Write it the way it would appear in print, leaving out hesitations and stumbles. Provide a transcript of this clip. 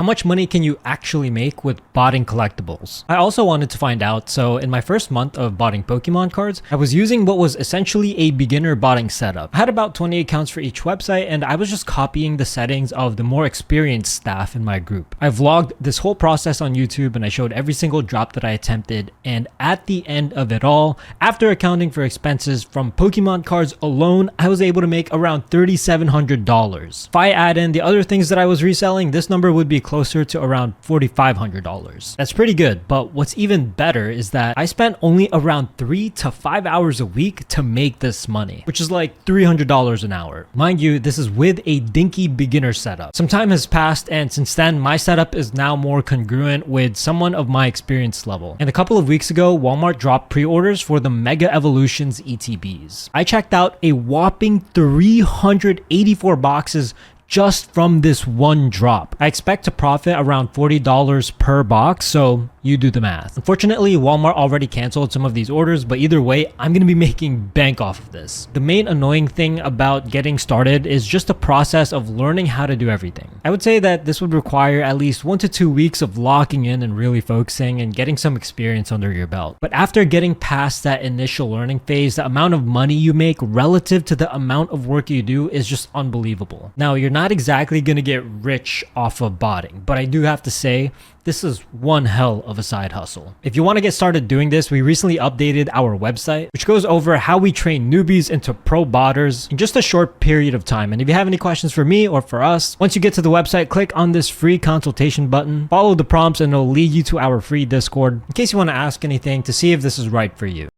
How much money can you actually make with botting collectibles? I also wanted to find out, so in my first month of botting Pokemon cards, I was using what was essentially a beginner botting setup. I had about 20 accounts for each website, and I was just copying the settings of the more experienced staff in my group. I vlogged this whole process on YouTube, and I showed every single drop that I attempted, and at the end of it all, after accounting for expenses from Pokemon cards alone, I was able to make around $3,700. If I add in the other things that I was reselling, this number would be closer to around $4,500. That's pretty good, but what's even better is that I spent only around 3 to 5 hours a week to make this money, which is like $300 an hour. Mind you, this is with a dinky beginner setup. Some time has passed, and since then, my setup is now more congruent with someone of my experience level. And a couple of weeks ago, Walmart dropped pre-orders for the Mega Evolutions ETBs. I checked out a whopping 384 boxes just from this one drop. I expect to profit around $40 per box, so you do the math. Unfortunately, Walmart already canceled some of these orders, but either way, I'm gonna be making bank off of this. The main annoying thing about getting started is just the process of learning how to do everything. I would say that this would require at least 1 to 2 weeks of locking in and really focusing and getting some experience under your belt. But after getting past that initial learning phase, the amount of money you make relative to the amount of work you do is just unbelievable. Now, you're not exactly gonna get rich off of botting, but I do have to say, this is one hell of a side hustle. If you want to get started doing this, we recently updated our website, which goes over how we train newbies into pro botters in just a short period of time. And if you have any questions for me or for us, once you get to the website, click on this free consultation button, follow the prompts, and it'll lead you to our free Discord in case you want to ask anything to see if this is right for you.